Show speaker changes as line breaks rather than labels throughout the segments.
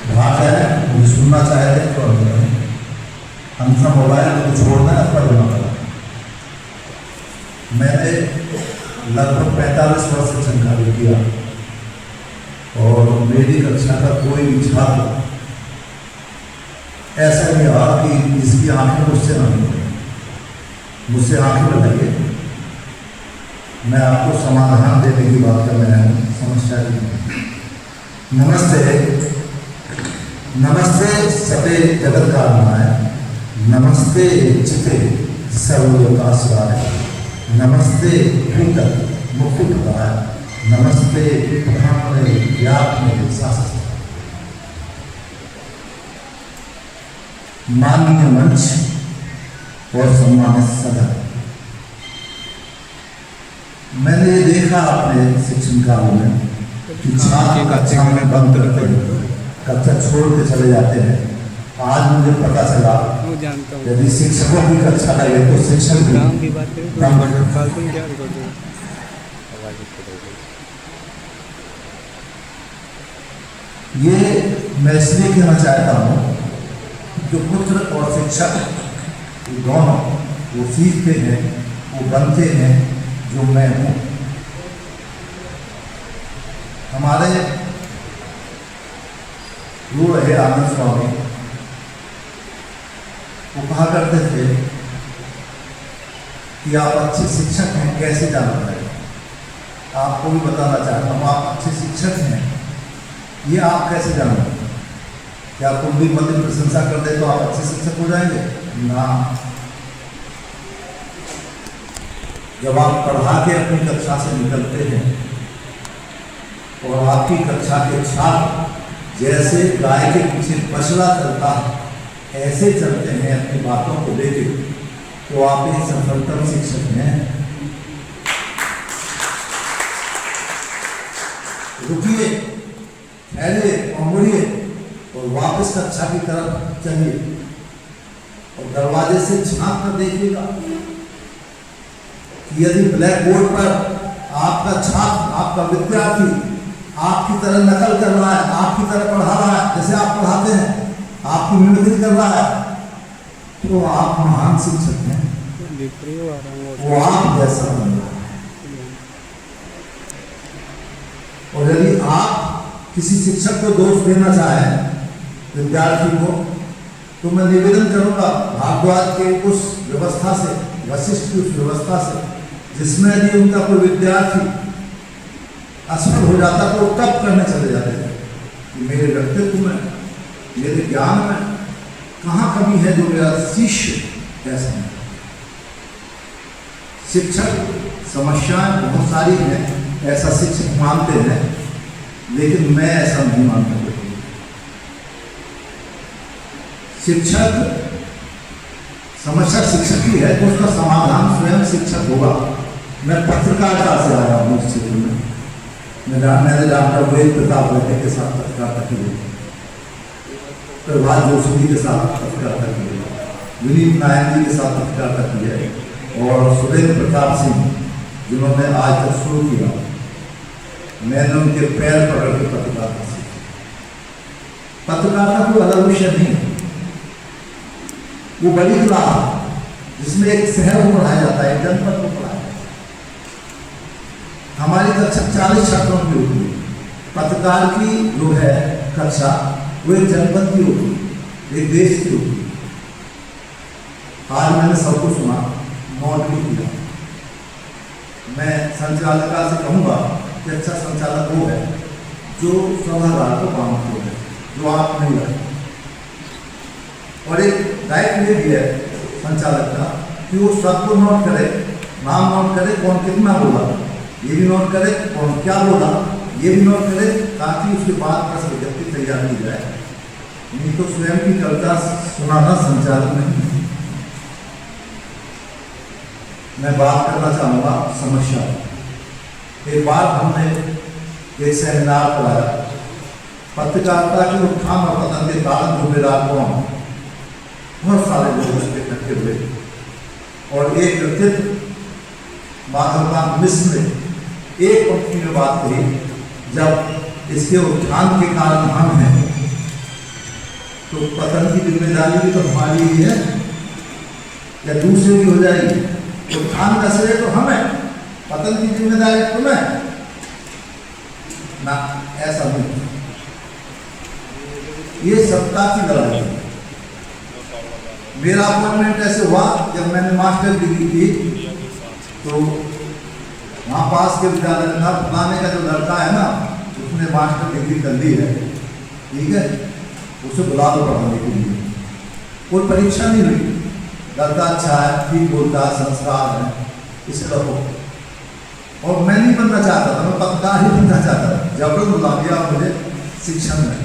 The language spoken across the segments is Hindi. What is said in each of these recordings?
बात है, मुझे सुनना चाहे थे तो अंतर मोबाइल को छोड़ना है पर होना पड़ा। मैंने लगभग 45 वर्ष शिक्षण कार्य किया और मेरी कक्षा का कोई भी छात्र ऐसा नहीं रहा कि इसकी आंखें मुझसे ना मिले। मुझसे आंखें लगाइए, मैं आपको समाधान देने की बात कर रहा हूँ समस्या की। नमस्ते, नमस्ते सते जगत कारणाय, नमस्ते चिते सर्वलोकाश्रयाय, नमस्ते भूत मुक्तिप्रदाय, नमस्ते प्रधानमंत्री व्यापक शास्त्र। माननीय मंच और सम्मानित सदन, मैंने ये देखा अपने शिक्षण काल में कि छात्र कक्षा में बंद करते हैं, कक्षा छोड़ के चले जाते हैं। आज मुझे पता चला यदि शिक्षकों की कक्षा लगे तो शिक्षक भी ये मैं इसलिए कहना चाहता हूँ जो पुत्र और शिक्षक दोनों वो सीखते हैं, वो बनते हैं जो मैं हूँ। हमारे गुरु रहे आनंद स्वामी वो कहा करते थे कि आप अच्छे शिक्षक हैं कैसे जानना है। आपको भी बताना चाहता हूँ, आप अच्छे शिक्षक हैं ये आप कैसे जानते हैं? क्या कुंडली मंदिर प्रशंसा कर दे तो आप अच्छे शिक्षक हो जाएंगे? ना। जब आप पढ़ा के अपनी कक्षा से निकलते हैं और आपकी कक्षा के छात्र जैसे गाय के पीछे पछला चलता है ऐसे चलते हैं अपनी बातों को लेके, तो आप एक सफलतम शिक्षक हैं। रुकिए, ठहरिए और मुड़िए और वापस कक्षा की तरफ चलिए और दरवाजे से झांक कर देखिएगा कि यदि ब्लैक बोर्ड पर आपका छात्र, आपका विद्यार्थी आपकी तरह नकल कर रहा है, आपकी तरह पढ़ा रहा है, जैसे आप पढ़ाते हैं, आपकी मिमिक्री कर रहा है, तो आप महान शिक्षक हैं। वो आप जैसा बन रहा है। और यदि आप किसी शिक्षक को दोष देना चाहें विद्यार्थी को, तो मैं निवेदन करूंगा भारद्वाज के उस व्यवस्था से, वशिष्ठ की उस व्यवस्था से जिसमें यदि उनका कोई विद्यार्थी असफल हो जाता तो तब करने चले जाते थे कि मेरे व्यक्तित्व में, मेरे ज्ञान में कहाँ कमी है जो मेरा शिष्य ऐसा है। शिक्षक समस्याएं बहुत सारी हैं, ऐसा शिक्षक मानते हैं, लेकिन मैं ऐसा नहीं मानता। शिक्षक समस्या शिक्षक ही है तो उसका समाधान स्वयं शिक्षक होगा। मैं पत्रकारिता से आया हूँ इस क्षेत्र में। मैंने डॉक्टर वेद प्रताप रेड्डी के साथ पत्रकारिता की, प्रभात जोशी जी के साथ पत्रकारिता की, विनीत नायक जी के साथ पत्रकारिता की है और सुरेंद्र प्रताप सिंह जिन्होंने आज तक शुरू किया, मैंने उनके पैर पकड़ के पत्रकारिता सीखी। पत्रकारिता कोई अलग विषय नहीं है, वो बड़ी कला जिसमें एक शहर को पढ़ाया जाता है, एक जनपद को पढ़ाया जाता है। हमारी कक्षा 40 छात्रों की होती है, पत्रकार की जो है कक्षा वो एक जनपद की होती है, एक देश की होती है। आज मैंने सबको सुना, नोट भी किया। मैं संचालका से कहूँगा कि अच्छा संचालक वो है जो सभागार को बांधते हैं, जो आप नहीं रखते। और एक दायित्व ये भी है संचालक का कि वो सबको नोट करे, नाम नोट करे, कौन कितना बोला, ये भी नोट करे, कौन क्या बोला, ये भी नोट करे, ताकि उसके बाद प्रश्न विज्ञप्ति तैयार की जाए। नहीं तो स्वयं की कविता सुनाना संचालक नहीं। मैं बात करना चाहूँगा समस्या। एक बार हमने एक सेमिनार कराया, पत्रकारिता के उत्थान और पतन के कारण जुम्मेदार कौन, बहुत सारे लोग उसके इकट्ठे हुए और एक व्यक्तित्व माधवकांत मिश्र ने एक पंक्ति में बात कही, जब इसके उत्थान के कारण हम हैं तो पतन की जिम्मेदारी भी तो हमारी ही है या दूसरे की हो जाएगी? उत्थान का श्रेय तो हमें, पतन की जिम्मेदारी तुम्हें ना, ऐसा नहीं। ये सत्ता की लड़ाई है। मेरा अपॉइंटमेंट ऐसे हुआ जब मैंने मास्टर डिग्री की, तो वहाँ पास के विद्यालय में था, फलाने का जो लड़का है ना उसने मास्टर डिग्री कर ली है, ठीक है, उसे बुला दो पढ़ाने के लिए। कोई परीक्षा नहीं हुई, लड़का अच्छा है, ठीक बोलता है, संस्कार है, इसे रखो। और मैं नहीं बनना चाहता था, मैं पत्रकार ही बनना चाहता था। जबरदस्त बुला दिया मुझे शिक्षण में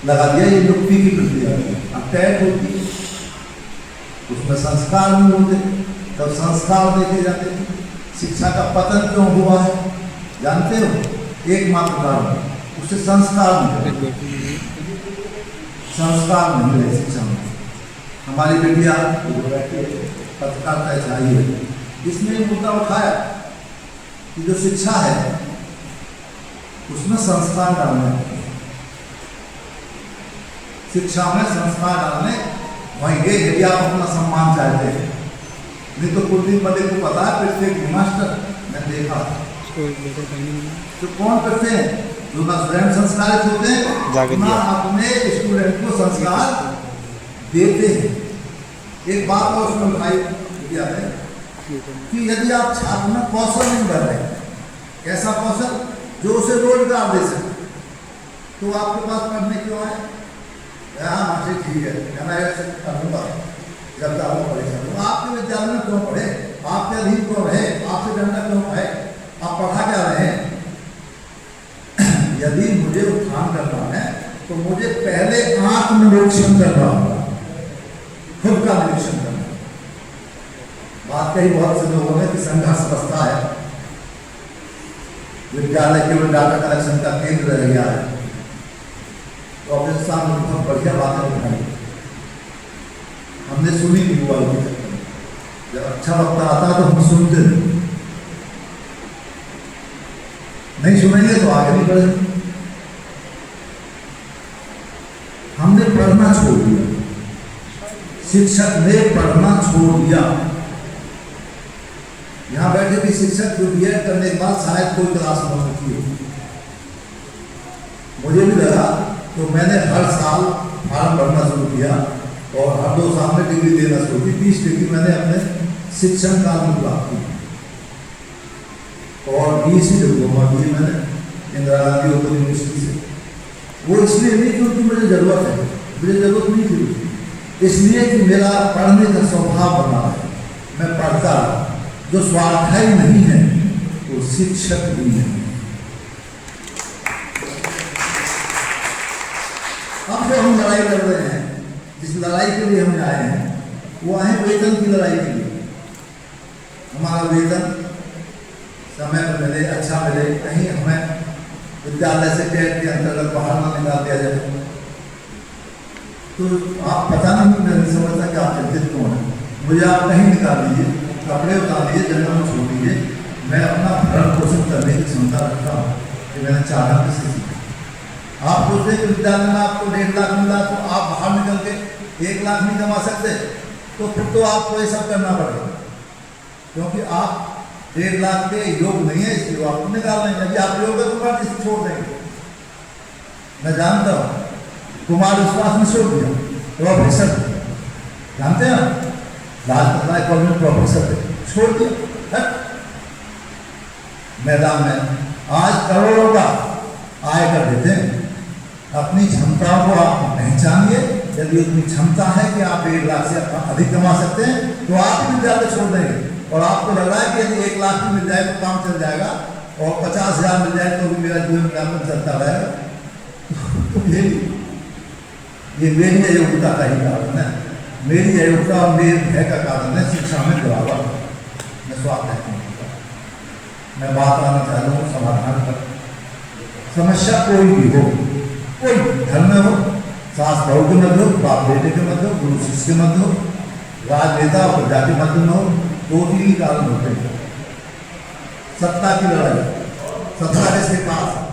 लगा दिया, ये नियुक्ति की प्रक्रिया अब तय होती, उसमें संस्कार नहीं होते, तब संस्कार देखे जाते थे। शिक्षा का पतन क्यों हुआ है जानते हो? एकमात्र कारण, उससे संस्कार नहीं, संस्कार नहीं मिले शिक्षा में। हमारी बेटिया पत्रकारिता चाहिए, इसने मुद्दा उठाया कि जो शिक्षा है उसमें संस्कार डालने, शिक्षा में संस्कार डालने वहीं गए। यदि आप अपना सम्मान चाहते हैं, नहीं तो कुलदीप बड़े को पता है पिटते की मास्टर मैं देखा, तो कौन करते हैं जो ना स्वयं संस्कारित होते हैं ना अपने स्टूडेंट को संस्कार देते हैं। एक बात और उसमें उठाई दिया है कि यदि आप छात्र में कौशल नहीं बढ़ रहे, ऐसा कौशल जो उसे रोजगार दे सके, तो आपके पास पढ़ने क्यों आए? हाँ मास्टर ठीक है, पढ़ूंगा जब तक परीक्षा तो आपके विद्यालय में क्यों पढ़े, आपके अधीन क्यों रहे, आपसे डंडा क्यों है, आप पढ़ा क्या रहे? यदि मुझे उत्थान करना है तो मुझे पहले आत्मनिरीक्षण करना होगा, खुद का निरीक्षण करना। बात कही बहुत से लोगों ने कि संघर्ष बसता है, विद्यालय केवल डाटा कलेक्शन का केंद्र रह गया है। तो अपने सामने बहुत बढ़िया बातें उठाई, हमने सुनी नहीं हुआ अभी तक। जब अच्छा वक्त आता तो हम सुनते नहीं, सुनेंगे तो आगे नहीं बढ़ेंगे। हमने पढ़ना छोड़ दिया, शिक्षक ने पढ़ना छोड़ दिया। यहाँ बैठे भी शिक्षक जो बीएड करने के बाद शायद कोई क्लास हो सकती हो, मुझे भी लगा, तो मैंने हर साल फॉर्म भरना शुरू किया और हर 2 साल में डिग्री देना शुरू की। 20 डिग्री मैंने अपने शिक्षण काल में प्राप्त की और 20 डिप्लोमा की मैंने इंदिरा गांधी ओपन यूनिवर्सिटी से। वो इसलिए नहीं क्योंकि मुझे जरूरत है, मुझे जरूरत नहीं थी, इसलिए कि मेरा पढ़ने का स्वभाव बना है, मैं पढ़ता। जो स्वाध्याय नहीं है वो शिक्षक भी नहीं। अब जो हम लड़ाई लड़ रहे हैं, जिस लड़ाई के लिए हम आए हैं, वो आए वेतन की लड़ाई के लिए। हमारा वेतन समय पर मिले, अच्छा मिले, कहीं हमें विद्यालय से टेट के अंतर्गत बाहर न निकाल दिया जाए। तो आप पता नहीं, मैं नहीं समझता कि आप चिंतित क्यों हैं। मुझे आप कहीं निकाल दीजिए, कपड़े उतार दीजिए, जंगल में छोड़ दीजिए, मैं अपना भरण पोषण करने की क्षमता रखता हूँ कि मैंने चाहा किसी से। आप सोचते हैं विद्यालय में आपको 1.5 लाख मिला तो आप बाहर निकल के 1 लाख नहीं कमा सकते, तो फिर तो आपको ये सब करना पड़ेगा, क्योंकि आप 1.5 लाख के योग नहीं है, इसलिए आपको निकाल लेंगे। यदि आप योग है तो बात इसे छोड़ देंगे। मैं जानता हूँ कुमार विश्वास ने छोड़ दिया, प्रोफेसर जानते हैं राजपथ राय कॉलेज में प्रोफेसर थे, छोड़ दिया मैदान में। आज करोड़ों का आय कर देते हैं। अपनी क्षमताओं को आप पहचानिए, यदि उतनी क्षमता है कि आप 1 लाख से अधिक कमा सकते हैं तो आप भी विद्यालय छोड़ देंगे। और आपको लग रहा है कि यदि 1 लाख भी मिल जाए तो काम चल जाएगा और 50,000 मिल जाए तो भी मेरा जीवन यापन चलता रहेगा, तो ये मेरी अयोग्यता का ही कारण है, मेरी अयोग्यता और मेरे भय का कारण है शिक्षा में गिरावट। मैं स्वागत है, मैं बात आना चाह रहा हूँ समाधान पर। समस्या कोई भी हो, कोई धर्म में हो, सास बहू के मध्य हो, बाप बेटे के मध्य हो, गुरु शिष्य के मध्य हो, राजनेता और प्रजा के मध्य में हो, 2-3 कारण होते हैं। सत्ता की लड़ाई, सत्ता किसके पास